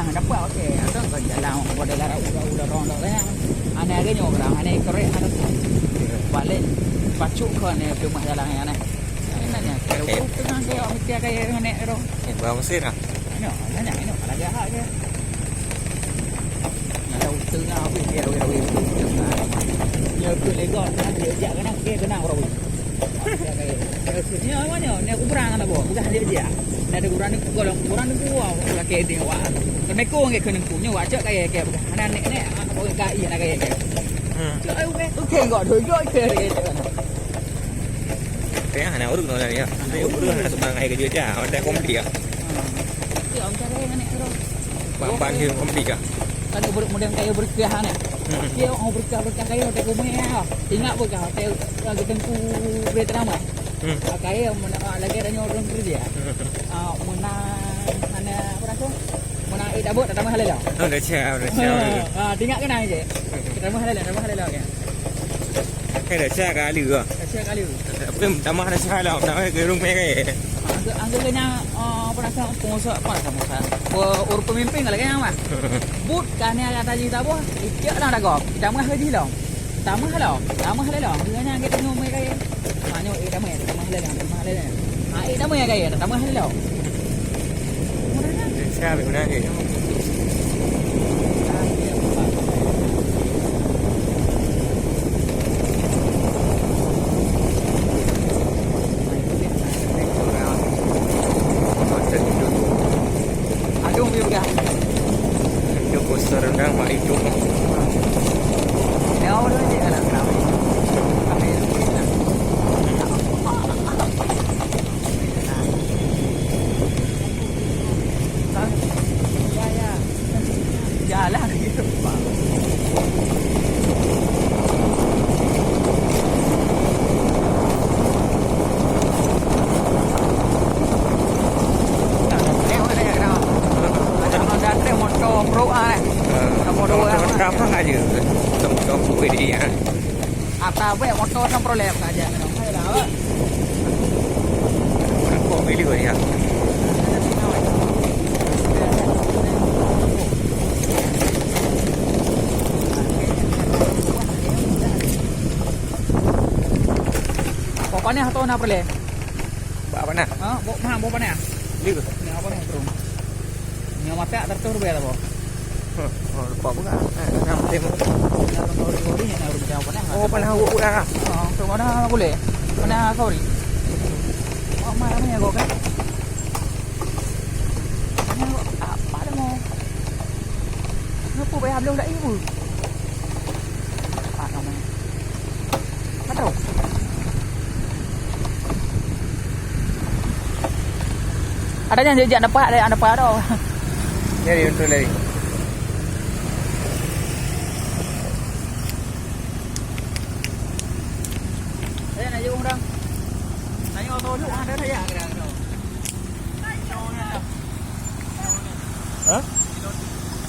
yang dapat okey. Ada kan jalan pada lara udah rondo kan. Ane ada nyobrang, ane korek ada tu. Balik pacuk kan ni rumah jalan yang ane. Enaknya kalau tengah dia mesti kayak ane ro. Bawa mesin ah. Ano, nanya ini lagi hak ke. Ada tengah habis dia rawi. Ya tu lego dia jak kena ke kena rawi. Ni awaknya ni aku berang ana bo. Bukan dia. Ada kurang ni golong kurang ni gua laki dia wa. Kena ko nge kena punya wa cak kayak bukan. Ana ni apa kai ana kayak. Okey enggak doi ke dia. Thế hả nào được rồi này nhá. Đây cũng đưa là bằng ngày cái chưa trả, đây không đi à. Dia orang cara yang ni tu. Bang hiu không đi à. Kan model kayu berkah ni. Dia orang berkah kayu tak kumeh. Ingat bukan hotel lagi tengku Vietnam ah. Kayu lagi ada nyorong dia. Mana mana apa tu? Mana dabut tak tambah halal. Udah chào. Tinggal cái này je. Tambah halal ke. Cái để xe cái lửa. Saya kali. Cái tambah ada xe là nó cái rung me cái. Angga kena apa rasa pengusaha apa rasa pengusaha. Urus pemimpin kalau kena mah. But kan ni ada tadi tak apa. Ikut lah dah gop. Tambah haji lah. Tambah lah. Kena kita tengok mereka ya. Mana tambah halal. Tambah kaya. Tambah halal. Xe bị nó gì. Rendang Pak itu. Ya udah je kalau kenapa. Jalan gitu Pak. Berapa aja tong ini ya. Atau motor yang problem aja. Kok video ya. Pokoknya atau apa le? Apa nak? Mau apa ni? Gitu. Ni apa ni terus? Ni mata tertur biar apa? Kok bukan? Nam tem. Oh, panah buku dah. Tu mana boleh? Mana kau ni? Oh, mana ni kau kan? Mana apa dah mau? Ngapa bayar belum dah ibu? Apa namanya? Mana? Ada yang jejak dapat ada apa dah? Jadi untuk lagi. Nanya auto lu ada ya kira-kira. Hah?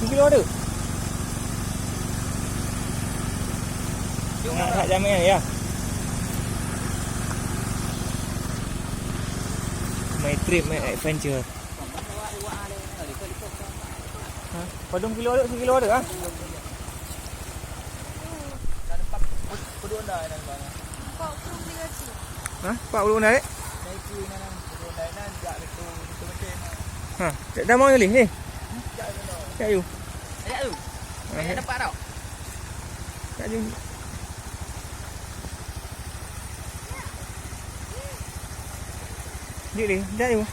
1 kilo ada? Nak tak jamin ya? My trip, my adventure. Hah? Padung kilo ada? 1 kilo ada ah? Hah? 40 dah dek? Hah? Dah mau ni ni? Tak you. Ayat tu. Ayat dapat tau. Tak you. Dia dah you.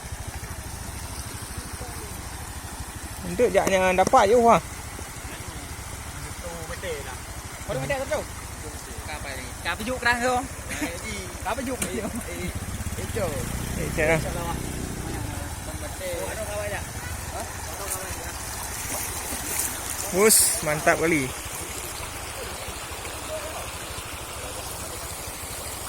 Untuk jaknya dapat je wah. Tu betul lah. Baru betul tu. Kapal ni. Kapal juk kerang tu. Kapal juk ni. Itu. Cara. Bus, mantap kali.